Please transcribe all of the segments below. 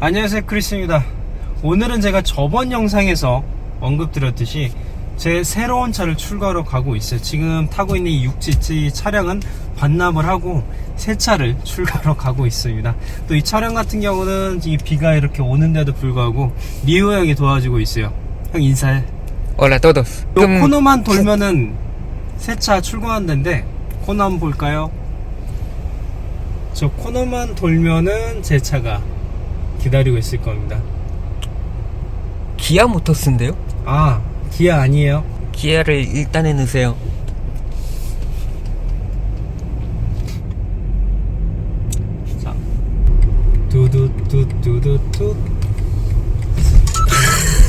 안녕하세요, 크리스입니다. 오늘은 제가 저번 영상에서 언급드렸듯이 제 새로운 차를 출고하러 가고 있어요. 지금 타고 있는 이 6GT 차량은 반납을 하고 새 차를 출고하러 가고 있습니다. 또 이 차량 같은 경우는 이 비가 이렇게 오는데도 불구하고 리오 형이 도와주고 있어요. 형 인사해. Hola a todos. 요 코너만 돌면은 새 차 출고한다는데 코너 한번 볼까요? 저 코너만 돌면은 제 차가 기다리고 있을 겁니다. 기아 모터스인데요? 아, 기아 아니에요? 기아를 일단에 넣으세요. 자, 두두두두두두.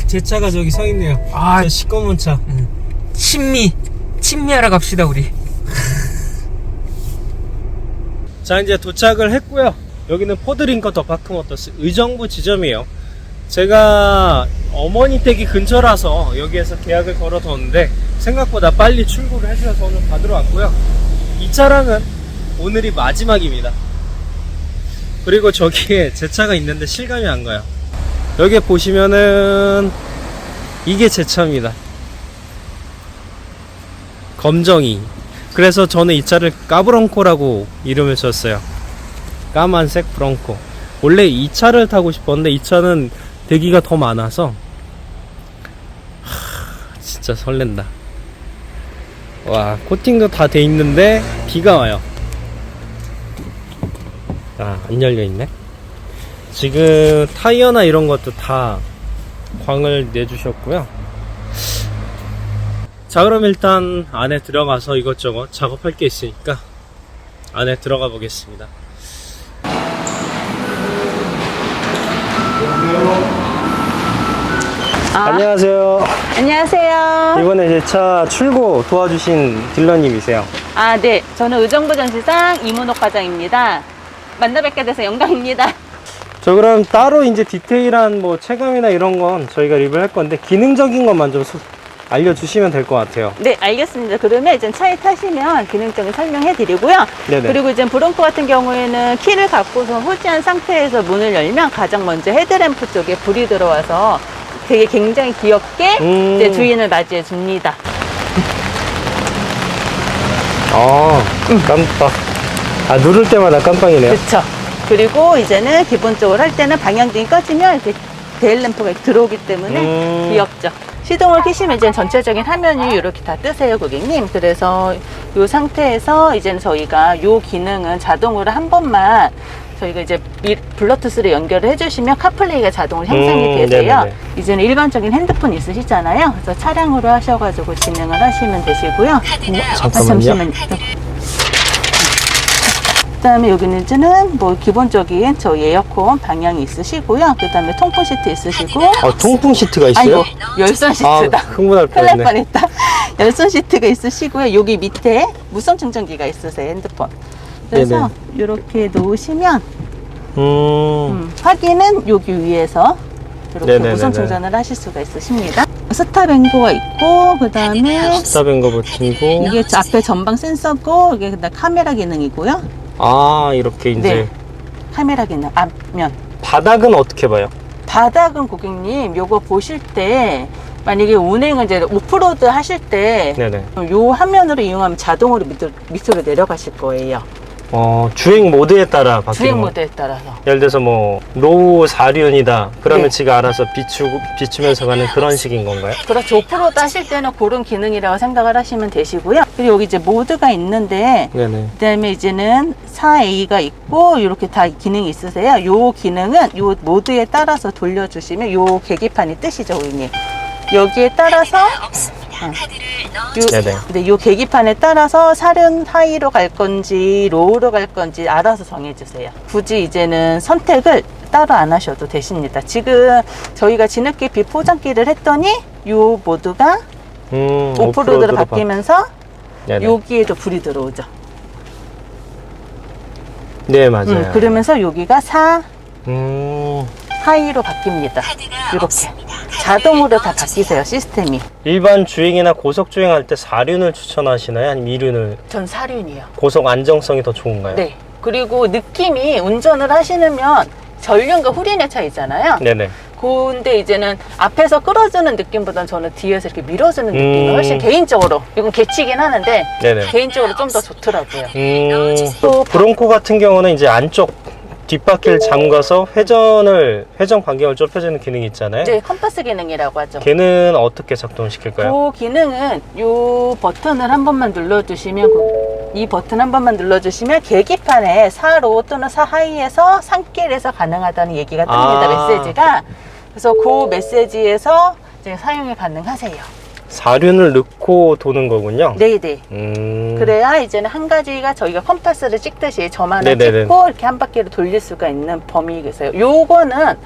제 차가 저기 서 있네요. 아, 저 시꺼먼 차. 친미하러 갑시다 우리. 자, 이제 도착을 했고요. 여기는 포드링커 더 파크모터스 의정부 지점이에요. 제가 어머니 댁이 근처라서 여기에서 계약을 걸어뒀는데 생각보다 빨리 출고를 해주셔서 오늘 받으러 왔고요. 이 차량은 오늘이 마지막입니다. 그리고 저기에 제 차가 있는데 실감이 안 가요. 여기 보시면은 이게 제 차입니다. 검정이. 그래서 저는 이 차를 까브렁코라고 이름을 줬어요. 까만색 브렁코. 원래 이 차를 타고 싶었는데 이 차는 대기가 더 많아서 진짜 설렌다. 와, 코팅도 다 돼 있는데 비가 와요. 아, 안 열려 있네. 지금 타이어나 이런 것도 다 광을 내주셨고요. 자, 그럼 일단 안에 들어가서 이것저것 작업할 게 있으니까 안에 들어가 보겠습니다. 안녕하세요. 안녕하세요. 이번에 제 차 출고 도와주신 딜러님이세요. 아, 네. 저는 의정부 전시상 이문옥 과장입니다. 만나 뵙게 돼서 영광입니다. 저 그럼 따로 이제 디테일한 뭐 체감이나 이런 건 저희가 리뷰를 할 건데 기능적인 것만 좀 알려주시면 될 것 같아요. 네, 알겠습니다. 그러면 이제 차에 타시면 기능적인 설명해 드리고요. 네네. 그리고 이제 브롱코 같은 경우에는 키를 갖고서 호지한 상태에서 문을 열면 가장 먼저 헤드램프 쪽에 불이 들어와서 되게 굉장히 귀엽게 이제 주인을 맞이해 줍니다. 아, 깜빡. 아, 누를 때마다 깜빡이네요. 그렇죠. 그리고 이제는 기본적으로 할 때는 방향등이 꺼지면 이렇게 데일램프가 들어오기 때문에 귀엽죠. 시동을 켜시면 이제 전체적인 화면이 이렇게 다 뜨세요, 고객님. 그래서 이 상태에서 이제는 저희가 이 기능은 자동으로 한 번만 저희가 이제 블루투스로 연결을 해주시면 카플레이가 자동으로 형성이 되세요. 네네네. 이제는 일반적인 핸드폰 있으시잖아요. 그래서 차량으로 하셔가지고 진행을 하시면 되시고요. 잠깐만요. 그 다음에 여기는 이제는 뭐 기본적인 저희 에어컨 방향이 있으시고요. 그 다음에 통풍 시트 있으시고. 아, 통풍 시트가 있어요? 아이고, 열선 시트다. 흥분할 큰일 날 뻔했네. 뻔했다. 열선 시트가 있으시고요. 여기 밑에 무선 충전기가 있으세요, 핸드폰. 그래서 이렇게 놓으시면 확인은 여기 위에서 이렇게 네네네네. 무선 충전을 하실 수가 있으십니다. 스탑 앵거가 있고, 그 다음에 스탑앤거 버튼이고. 이게 앞에 전방 센서고, 이게 그다음 카메라 기능이고요. 아, 이렇게 이제. 네. 카메라 기능 앞면. 바닥은 어떻게 봐요? 바닥은 고객님 요거 보실 때 만약에 운행을 이제 오프로드 하실 때 네네. 요 화면으로 이용하면 자동으로 밑으로 내려가실 거예요. 주행 모드에 따라 바뀌는 주행 거. 모드에 따라서. 예를 들어서 뭐 노후 4륜이다 그러면 네. 지가 알아서 비추면서 가는 그런 식인 건가요? 그렇죠. 오프로드 하실 때는 그런 기능이라고 생각을 하시면 되시고요. 그리고 여기 이제 모드가 있는데 네네. 그다음에 이제는 4A가 있고 이렇게 다 기능이 있으세요. 요 기능은 요 모드에 따라서 돌려주시면 요 계기판이 뜨시죠, 고객님. 여기에 따라서 네네. 근데 요 계기판에 따라서 사륜 하이로 갈 건지 로우로 갈 건지 알아서 정해주세요. 굳이 이제는 선택을 따로 안 하셔도 되십니다. 지금 저희가 뒤늦게 비포장기를 했더니 요 모드가 오프로드로 바뀌면서 네네. 여기에도 불이 들어오죠. 네, 맞아요. 그러면서 여기가 4 음, 하이로 바뀝니다. 이렇게 자동으로 다 바뀌세요, 시스템이. 일반 주행이나 고속 주행할 때 4륜을 추천하시나요? 아니면 2륜을? 전 4륜이요. 고속 안정성이 더 좋은가요? 네. 그리고 느낌이 운전을 하시면 전륜과 후륜의 차 있잖아요. 네네. 근데 이제는 앞에서 끌어주는 느낌보다는 저는 뒤에서 이렇게 밀어주는 느낌이 훨씬 개인적으로, 이건 개치긴 하는데 네네. 개인적으로 좀 더 좋더라고요. 또 브론코 같은 경우는 이제 안쪽 뒷바퀴를 잠가서 회전 반경을 좁혀주는 기능이 있잖아요. 이제 컴파스 기능이라고 하죠. 걔는 어떻게 작동시킬까요? 그 기능은 이 버튼을 한 번만 눌러주시면 이 버튼 한 번만 눌러주시면 계기판에 4로 또는 4 하이에서 산길에서 가능하다는 얘기가 뜹니다. 메시지가. 그래서 그 메시지에서 이제 사용이 가능하세요. 사륜을 넣고 도는 거군요. 네네. 음. 그래야 이제는 한 가지가 저희가 컴파스를 찍듯이 점 하나 네네네. 찍고 이렇게 한 바퀴를 돌릴 수가 있는 범위가 있어요. 요거는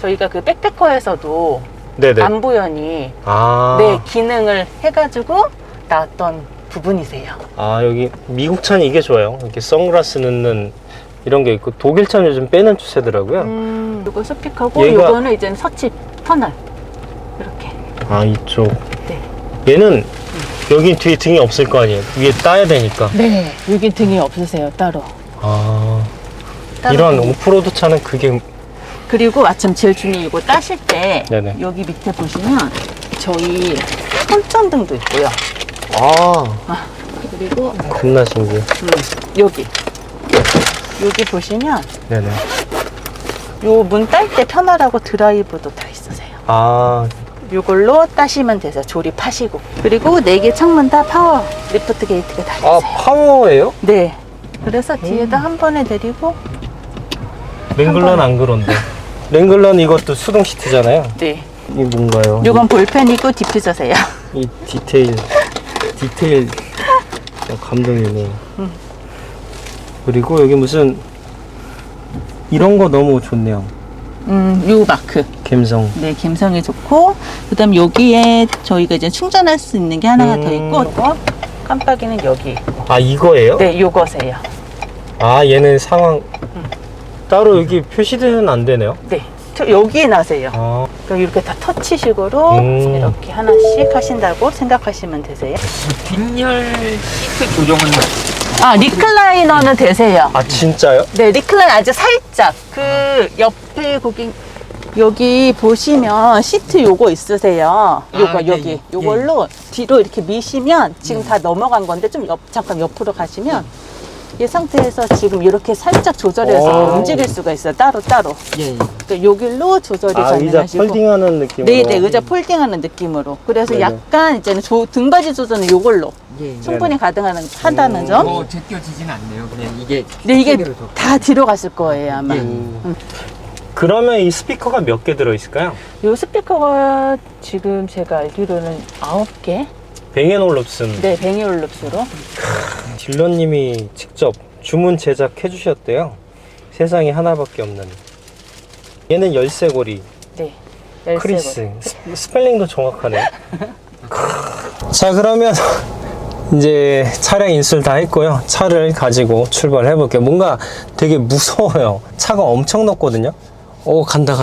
저희가 그 백패커에서도 네네. 안보연이 아. 네, 기능을 해가지고 나왔던 부분이세요. 아, 여기 미국 차는 이게 좋아요. 이렇게 선글라스 넣는 이런 게 있고, 독일 차는 요즘 빼는 추세더라고요. 요거 스피커고 얘가- 요거는 이제는 서치 터널 이렇게. 아, 이쪽. 네. 얘는 여기 뒤에 등이 없을 거 아니에요. 위에 따야 되니까. 네. 여기 등이 없으세요 따로. 아. 따로 이런 등이. 오프로드 차는 그게 그리고 마침 제일 중요한 이거 따실 때 네네. 여기 밑에 보시면 저희 손전등도 있고요. 아, 그리고 겁나 신기해. 여기 보시면 네네. 요 문 딸 때 편하라고 드라이브도 다 있으세요. 아, 이걸로 따시면 되세요. 조립하시고. 그리고 4개 창문 다 파워 리프트 게이트가 다 있어요. 파워예요? 네. 그래서 뒤에다 한 번에 내리고. 랭글러는 안 그런데. 랭글러는 이것도 수동 시트잖아요. 네. 이게 뭔가요? 요건 볼펜이고 디퓨저세요. 이 디테일 감동이네. 그리고 여기 무슨 이런 거 너무 좋네요. 요 마크. 감성. 네, 감성이 좋고. 그 다음 여기에 저희가 이제 충전할 수 있는 게 하나가 더 있고. 요거 깜빡이는 여기 있고. 아, 이거예요? 네, 요거세요. 아, 얘는 상황 따로 여기 표시되는 안 되네요. 네. 여기에 나세요. 아, 그러니까 이렇게 다 터치식으로 이렇게 하나씩 하신다고 생각하시면 되세요. 뒷열 시트 조정은 아, 리클라이너는 되세요. 아 진짜요? 네, 리클라이너 아주 살짝. 그 옆에 고객 여기 보시면 시트 요거 있으세요. 요거 예, 여기 예, 요걸로 뒤로 이렇게 미시면 지금 다 넘어간 건데 좀 잠깐 옆으로 가시면 이 상태에서 지금 이렇게 살짝 조절해서 오. 움직일 수가 있어요. 따로. 예. 그러니까 요 길로 조절이 아, 의자 가능하시고. 폴딩하는 느낌으로. 네네, 의자 폴딩하는 느낌으로. 그래서 네네. 약간 이제는 등받이 조절은 요걸로 예. 충분히 가능하다는 점. 뭐 제껴지진 않네요. 그냥 이게 네, 이게 그대로 더- 다 뒤로 갔을 거예요, 아마. 예. 그러면 이 스피커가 몇 개 들어있을까요? 요 스피커가 지금 제가 알기로는 9개? 뱅앤올롭슨. 네, 뱅이올룹스로. 딜러님이 직접 주문 제작해 주셨대요. 세상에 하나밖에 없는. 얘는 열쇠고리. 네. 열쇠고리. 크리스. 스펠링도 정확하네. 자, 그러면 이제 차량 인수를 다 했고요. 차를 가지고 출발해 볼게요. 뭔가 되게 무서워요. 차가 엄청 높거든요. 오, 간다.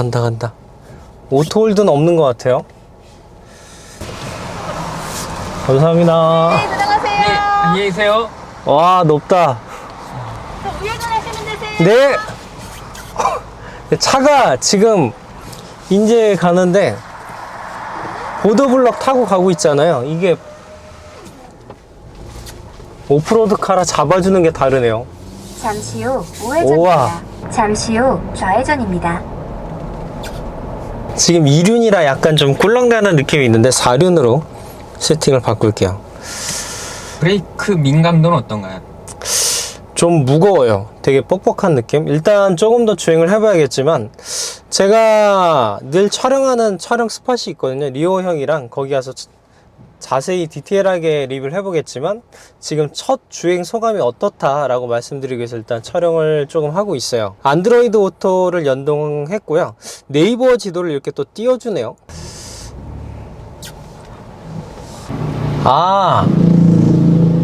오토홀드는 없는 것 같아요. 감사합니다. 네, 들어가세요. 네, 안녕히 계세요. 와, 높다. 우회전 하시면 되세요. 네. 차가 지금 이제 가는데 보도블럭 타고 가고 있잖아요. 이게 오프로드 카라 잡아주는 게 다르네요. 잠시 후 우와. 우회전입니다. 잠시 후 좌회전입니다. 지금 2륜이라 약간 좀 꿀렁대는 느낌이 있는데 4륜으로 세팅을 바꿀게요. 브레이크 민감도는 어떤가요? 좀 무거워요. 되게 뻑뻑한 느낌. 일단 조금 더 주행을 해봐야겠지만 제가 늘 촬영하는 촬영 스팟이 있거든요. 리오형이랑 거기 가서 자세히 디테일하게 리뷰를 해보겠지만 지금 첫 주행 소감이 어떻다라고 말씀드리기 위해서 일단 촬영을 조금 하고 있어요. 안드로이드 오토를 연동했고요. 네이버 지도를 이렇게 또 띄워주네요. 아,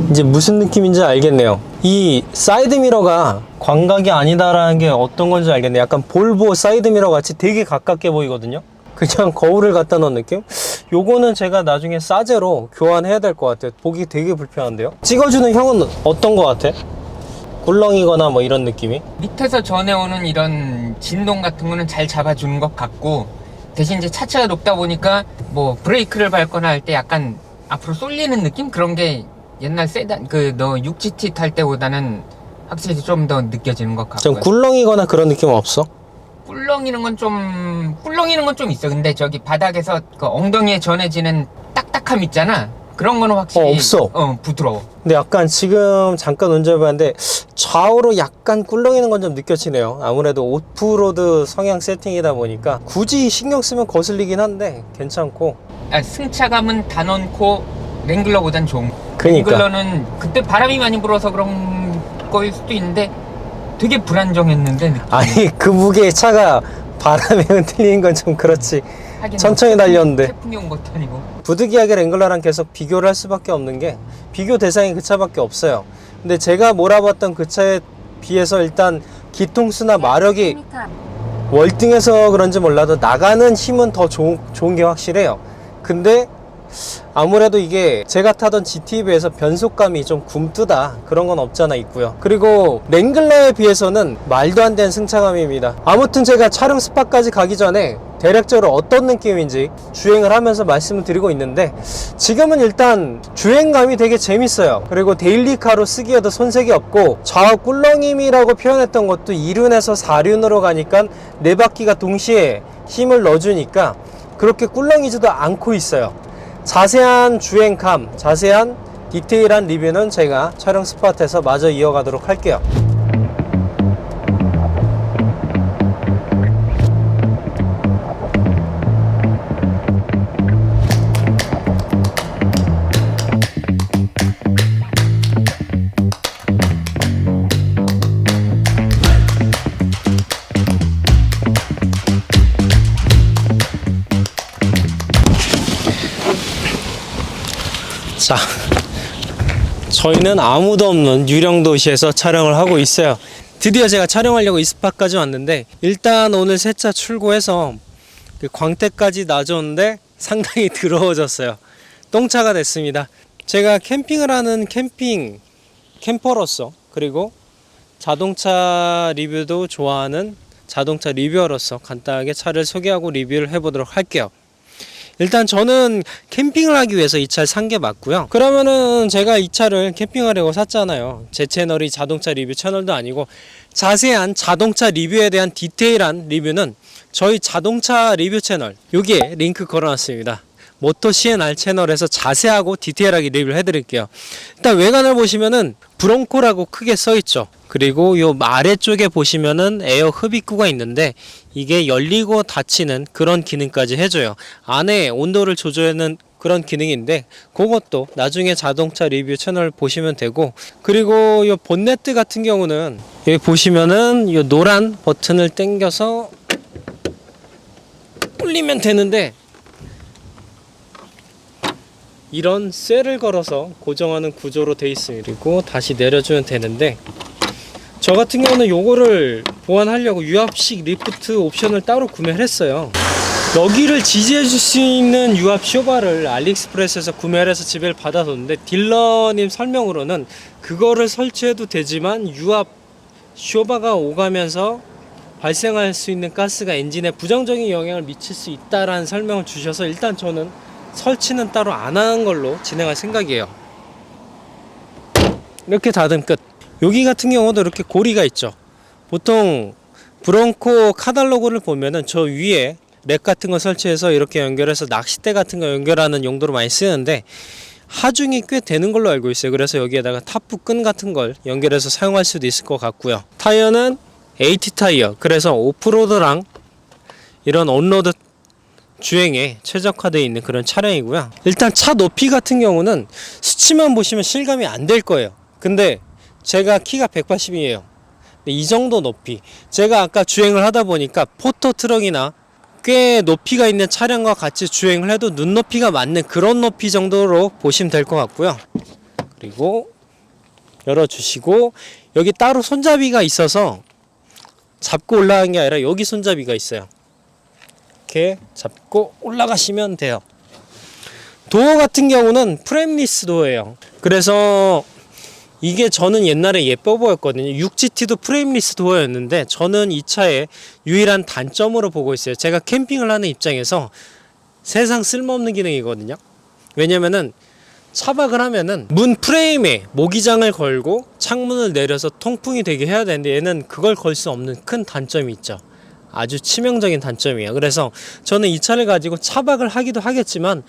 이제 무슨 느낌인지 알겠네요. 이 사이드미러가 광각이 아니다라는 게 어떤 건지 알겠네요. 약간 볼보 사이드미러 같이 되게 가깝게 보이거든요. 그냥 거울을 갖다 놓은 느낌? 요거는 제가 나중에 싸제로 교환해야 될 것 같아요. 보기 되게 불편한데요. 찍어주는 형은 어떤 것 같아? 꿀렁이거나 뭐 이런 느낌이. 밑에서 전해오는 이런 진동 같은 거는 잘 잡아주는 것 같고, 대신 이제 차체가 높다 보니까 뭐 브레이크를 밟거나 할 때 약간 앞으로 쏠리는 느낌? 그런 게 옛날 세단, 너 6GT 탈 때보다는 확실히 좀 더 느껴지는 것 좀 같고요. 꿀렁이거나 그런 느낌은 없어? 꿀렁이는 건 좀 있어. 근데 저기 바닥에서 그 엉덩이에 전해지는 딱딱함 있잖아. 그런 거는 확실히 없어. 부드러워. 근데 약간 지금 잠깐 운전해봤는데 좌우로 약간 꿀렁이는 건 좀 느껴지네요. 아무래도 오프로드 성향 세팅이다 보니까 굳이 신경 쓰면 거슬리긴 한데 괜찮고. 승차감은 단언코 랭글러보단 좋은 거. 그러니까. 랭글러는 그때 바람이 많이 불어서 그런 거일 수도 있는데 되게 불안정했는데 느낌이. 아니 그 무게의 차가 바람에 흔들리는 건 좀 그렇지. 하긴 천천히 달렸는데. 태풍이 온 것도 아니고. 부득이하게 랭글러랑 계속 비교를 할 수밖에 없는 게 비교 대상이 그 차밖에 없어요. 근데 제가 몰아봤던 그 차에 비해서 일단 기통수나 마력이 100m 월등해서 그런지 몰라도 나가는 힘은 더 좋은 게 확실해요. 근데 아무래도 이게 제가 타던 GT에 비해서 변속감이 좀 굼뜨다 그런 건 없잖아 있고요. 그리고 랭글러에 비해서는 말도 안 되는 승차감입니다. 아무튼 제가 촬영 스팟까지 가기 전에 대략적으로 어떤 느낌인지 주행을 하면서 말씀을 드리고 있는데, 지금은 일단 주행감이 되게 재밌어요. 그리고 데일리카로 쓰기에도 손색이 없고, 좌우 꿀렁임이라고 표현했던 것도 2륜에서 4륜으로 가니까 4바퀴가 동시에 힘을 넣어주니까 그렇게 꿀렁이지도 않고 있어요. 자세한 주행감, 자세한 디테일한 리뷰는 제가 촬영 스팟에서 마저 이어가도록 할게요. 자, 저희는 아무도 없는 유령 도시에서 촬영을 하고 있어요. 드디어 제가 촬영하려고 이 스팟까지 왔는데, 일단 오늘 새 차 출고해서 그 광택까지 놔줬는데 상당히 더러워졌어요. 똥차가 됐습니다. 제가 캠핑을 하는 캠퍼로서, 그리고 자동차 리뷰도 좋아하는 자동차 리뷰어로서 간단하게 차를 소개하고 리뷰를 해보도록 할게요. 일단 저는 캠핑을 하기 위해서 이 차를 산 게 맞고요. 그러면은 제가 이 차를 캠핑하려고 샀잖아요. 제 채널이 자동차 리뷰 채널도 아니고, 자세한 자동차 리뷰에 대한 디테일한 리뷰는 저희 자동차 리뷰 채널 여기에 링크 걸어놨습니다. 모토 CNR 채널에서 자세하고 디테일하게 리뷰를 해드릴게요. 일단 외관을 보시면은 브롱코라고 크게 써있죠. 그리고 요 아래쪽에 보시면은 에어 흡입구가 있는데 이게 열리고 닫히는 그런 기능까지 해줘요. 안에 온도를 조절하는 그런 기능인데 그것도 나중에 자동차 리뷰 채널 보시면 되고, 그리고 요 본네트 같은 경우는 여기 보시면은 요 노란 버튼을 당겨서 올리면 되는데 이런 쇠를 걸어서 고정하는 구조로 되어 있습니다. 그리고 다시 내려주면 되는데, 저 같은 경우는 요거를 보완하려고 유압식 리프트 옵션을 따로 구매를 했어요. 여기를 지지해 줄 수 있는 유압 쇼바를 알리익스프레스에서 구매를 해서 집에 받아뒀는데, 딜러님 설명으로는 그거를 설치해도 되지만 유압 쇼바가 오가면서 발생할 수 있는 가스가 엔진에 부정적인 영향을 미칠 수 있다라는 설명을 주셔서 일단 저는 설치는 따로 안 하는 걸로 진행할 생각이에요. 이렇게 닫으면 끝. 여기 같은 경우도 이렇게 고리가 있죠. 보통 브롱코 카탈로그를 보면은 저 위에 렉 같은 거 설치해서 이렇게 연결해서 낚싯대 같은 거 연결하는 용도로 많이 쓰는데 하중이 꽤 되는 걸로 알고 있어요. 그래서 여기에다가 타프 끈 같은 걸 연결해서 사용할 수도 있을 것 같고요. 타이어는 AT 타이어, 그래서 오프로드랑 이런 온로드 주행에 최적화되어 있는 그런 차량이고요. 일단 차 높이 같은 경우는 수치만 보시면 실감이 안 될 거예요. 근데 제가 키가 180이에요. 이 정도 높이, 제가 아까 주행을 하다 보니까 포터 트럭이나 꽤 높이가 있는 차량과 같이 주행을 해도 눈높이가 맞는 그런 높이 정도로 보시면 될 것 같고요. 그리고 열어주시고, 여기 따로 손잡이가 있어서 잡고 올라가는 게 아니라 여기 손잡이가 있어요. 이렇게 잡고 올라가시면 돼요. 도어 같은 경우는 프레임리스 도어예요. 그래서 이게 저는 옛날에 예뻐 보였거든요. 6GT도 프레임리스 도어였는데 저는 이 차의 유일한 단점으로 보고 있어요. 제가 캠핑을 하는 입장에서 세상 쓸모없는 기능이거든요. 왜냐면은 차박을 하면은 문 프레임에 모기장을 걸고 창문을 내려서 통풍이 되게 해야 되는데 얘는 그걸 걸 수 없는 큰 단점이 있죠. 아주 치명적인 단점이에요. 그래서 저는 이 차를 가지고 차박을 하기도 하겠지만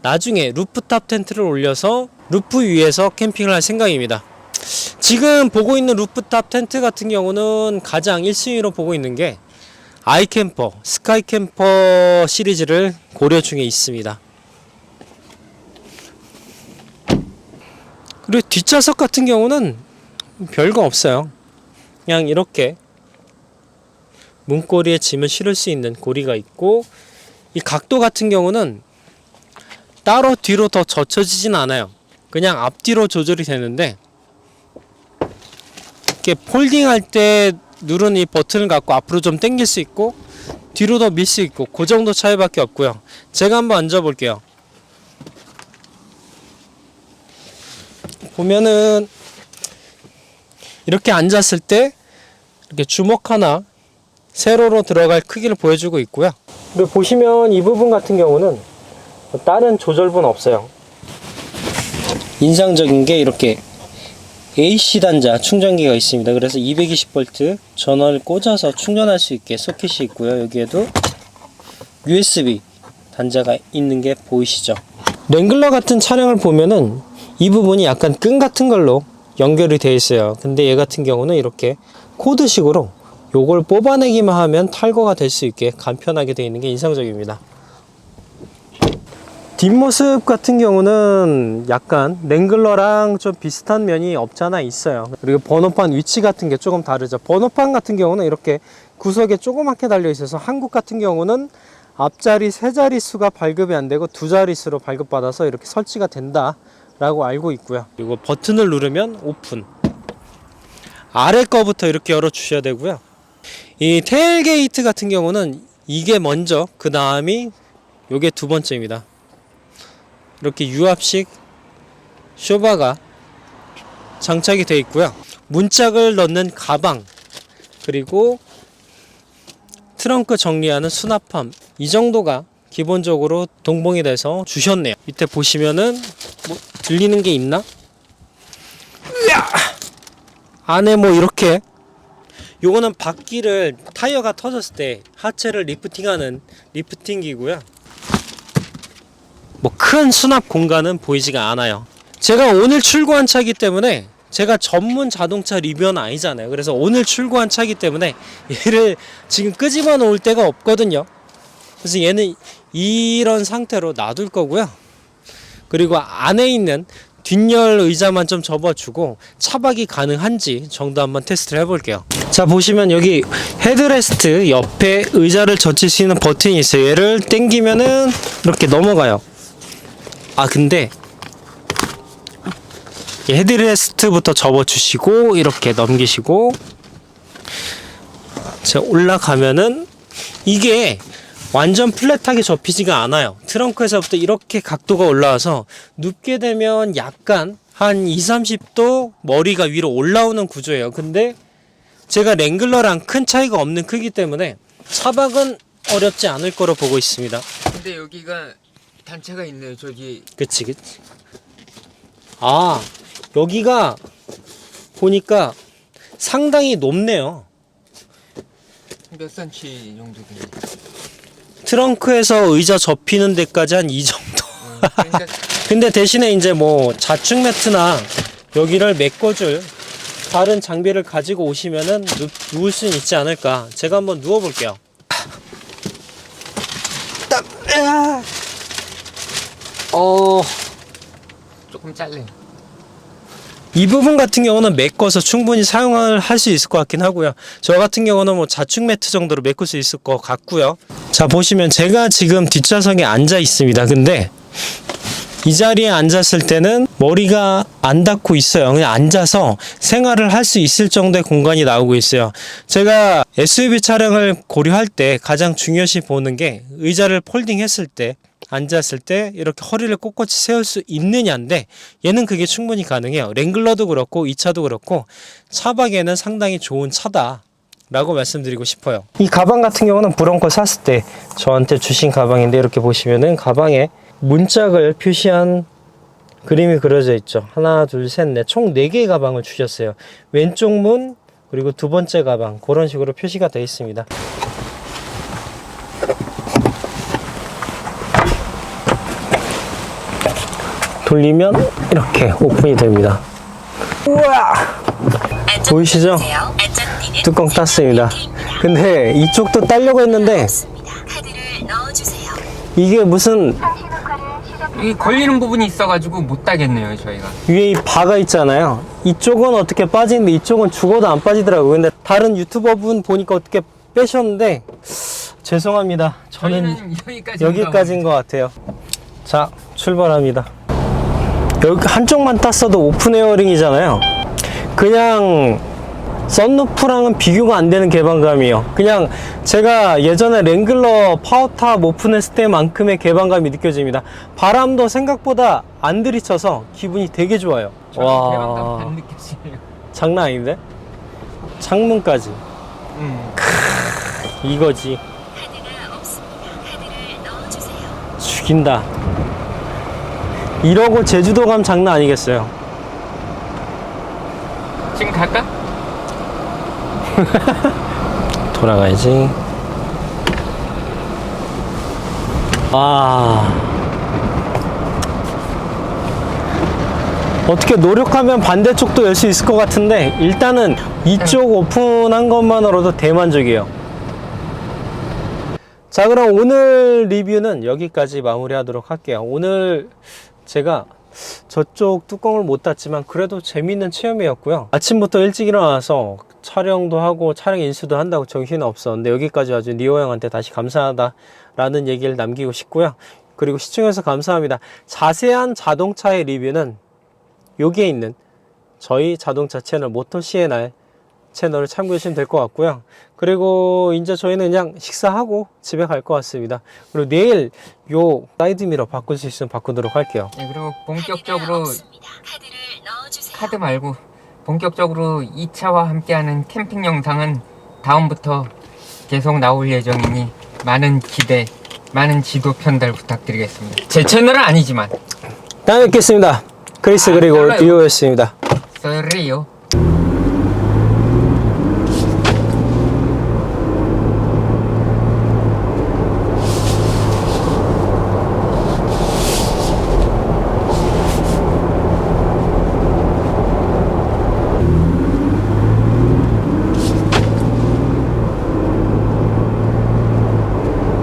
나중에 루프탑 텐트를 올려서 루프 위에서 캠핑을 할 생각입니다. 지금 보고 있는 루프탑 텐트 같은 경우는 가장 1순위로 보고 있는 게 아이캠퍼, 스카이캠퍼 시리즈를 고려 중에 있습니다. 그리고 뒷좌석 같은 경우는 별거 없어요. 그냥 이렇게 문고리에 짐을 실을 수 있는 고리가 있고, 이 각도 같은 경우는 따로 뒤로 더 젖혀지진 않아요. 그냥 앞뒤로 조절이 되는데, 이렇게 폴딩할 때 누른 이 버튼을 갖고 앞으로 좀 당길 수 있고 뒤로 더 밀 수 있고, 그 정도 차이밖에 없고요. 제가 한번 앉아 볼게요. 보면은 이렇게 앉았을 때 이렇게 주먹 하나 세로로 들어갈 크기를 보여주고 있고요. 그리고 보시면 이 부분 같은 경우는 다른 조절부는 없어요. 인상적인 게 이렇게 AC 단자 충전기가 있습니다. 그래서 220V 전원을 꽂아서 충전할 수 있게 소켓이 있고요. 여기에도 USB 단자가 있는 게 보이시죠? 랭글러 같은 차량을 보면은 이 부분이 약간 끈 같은 걸로 연결이 되어 있어요. 근데 얘 같은 경우는 이렇게 코드식으로 요걸 뽑아내기만 하면 탈거가 될 수 있게 간편하게 되어 있는 게 인상적입니다. 뒷모습 같은 경우는 약간 랭글러랑 좀 비슷한 면이 없잖아 있어요. 그리고 번호판 위치 같은 게 조금 다르죠. 번호판 같은 경우는 이렇게 구석에 조그맣게 달려 있어서 한국 같은 경우는 앞자리 세 자릿수가 발급이 안 되고 두 자릿수로 발급받아서 이렇게 설치가 된다 라고 알고 있고요. 그리고 버튼을 누르면 오픈. 아래 거부터 이렇게 열어 주셔야 되고요. 이 테일게이트 같은 경우는 이게 먼저, 그 다음이 요게 두 번째입니다. 이렇게 유압식 쇼바가 장착이 되어 있고요. 문짝을 넣는 가방, 그리고 트렁크 정리하는 수납함, 이 정도가 기본적으로 동봉이 돼서 주셨네요. 밑에 보시면은 뭐 들리는 게 있나? 으아! 안에 뭐 이렇게, 요거는 바퀴를 타이어가 터졌을 때 하체를 리프팅하는 리프팅기고요. 뭐 큰 수납 공간은 보이지가 않아요. 제가 오늘 출고한 차이기 때문에, 제가 전문 자동차 리뷰는 아니잖아요. 그래서 오늘 출고한 차이기 때문에 얘를 지금 끄집어 놓을 데가 없거든요. 그래서 얘는 이런 상태로 놔둘 거고요. 그리고 안에 있는 뒷열 의자만 좀 접어주고 차박이 가능한지 정도 한번 테스트를 해볼게요. 자, 보시면 여기 헤드레스트 옆에 의자를 젖힐 수 있는 버튼이 있어요. 얘를 당기면은 이렇게 넘어가요. 아, 근데 헤드레스트부터 접어주시고 이렇게 넘기시고, 제가 올라가면은 이게 완전 플랫하게 접히지가 않아요. 트렁크에서부터 이렇게 각도가 올라와서 눕게 되면 약간 한 2-30도 머리가 위로 올라오는 구조예요. 근데 제가 랭글러랑 큰 차이가 없는 크기 때문에 차박은 어렵지 않을 거로 보고 있습니다. 근데 여기가 단차가 있네요. 저기. 그치. 아, 여기가 보니까 상당히 높네요. 몇 cm 정도 되나요? 트렁크에서 의자 접히는 데까지 한 이 정도. 그러니까 근데 대신에 이제 뭐 자충 매트나 여기를 메꿔줄 다른 장비를 가지고 오시면은 누울 수는 있지 않을까. 제가 한번 누워볼게요. 조금 짧네요. 이 부분 같은 경우는 메꿔서 충분히 사용을 할 수 있을 것 같긴 하고요. 저 같은 경우는 뭐 자충 매트 정도로 메꿀 수 있을 것 같고요. 자, 보시면 제가 지금 뒷좌석에 앉아 있습니다. 근데 이 자리에 앉았을 때는 머리가 안 닿고 있어요. 그냥 앉아서 생활을 할 수 있을 정도의 공간이 나오고 있어요. 제가 SUV 차량을 고려할 때 가장 중요시 보는 게 의자를 폴딩했을 때, 앉았을 때 이렇게 허리를 꼿꼿이 세울 수 있느냐인데, 얘는 그게 충분히 가능해요. 랭글러도 그렇고 이 차도 그렇고 차박에는 상당히 좋은 차다 라고 말씀드리고 싶어요. 이 가방 같은 경우는 브롱코 샀을 때 저한테 주신 가방인데, 이렇게 보시면은 가방에 문짝을 표시한 그림이 그려져 있죠. 하나, 둘, 셋, 넷, 총 4개의 가방을 주셨어요. 왼쪽 문, 그리고 두 번째 가방, 그런 식으로 표시가 되어 있습니다. 돌리면 이렇게 오픈이 됩니다. 우와! 보이시죠? 뚜껑 땄습니다. 근데 이쪽도 따려고 했는데 이게 무슨 이 걸리는 부분이 있어가지고 못 따겠네요, 저희가. 위에 이 바가 있잖아요. 이쪽은 어떻게 빠지는데 이쪽은 죽어도 안 빠지더라고요. 근데 다른 유튜버분 보니까 어떻게 빼셨는데 죄송합니다. 저는 여기까지인 것 같아요. 자, 출발합니다. 여기 한쪽만 땄어도 오픈 에어링이잖아요. 그냥 썬루프랑은 비교가 안 되는 개방감이에요. 그냥 제가 예전에 랭글러 파워탑 오픈했을 때만큼의 개방감이 느껴집니다. 바람도 생각보다 안 들이쳐서 기분이 되게 좋아요. 저는 개방감 안 느껴지네요. 장난 아닌데? 창문까지. 이거지. 죽인다. 이러고 제주도 가면 장난 아니겠어요. 지금 갈까? 돌아가야지. 어떻게 노력하면 반대쪽도 열 수 있을 것 같은데 일단은 이쪽 오픈한 것만으로도 대만족이에요. 자, 그럼 오늘 리뷰는 여기까지 마무리하도록 할게요. 오늘 제가 저쪽 뚜껑을 못 닫지만 그래도 재밌는 체험이었고요. 아침부터 일찍 일어나서 촬영도 하고 차량 인수도 한다고 정신이 없었는데 여기까지 와준 리오 형한테 다시 감사하다 라는 얘기를 남기고 싶고요. 그리고 시청해주셔서 감사합니다. 자세한 자동차의 리뷰는 여기에 있는 저희 자동차 채널 모토 CNR 채널을 참고해 주시면 될 것 같고요. 그리고 이제 저희는 그냥 식사하고 집에 갈 것 같습니다. 그리고 내일 요 사이드미러 바꿀 수 있으면 바꾸도록 할게요. 네, 그리고 본격적으로 카드 말고 본격적으로 2차와 함께하는 캠핑 영상은 다음부터 계속 나올 예정이니 많은 기대, 많은 지도 편달 부탁드리겠습니다. 제 채널은 아니지만 다음에 뵙겠습니다. 크리스 그리고 별로요. 리오였습니다. 쏘리요.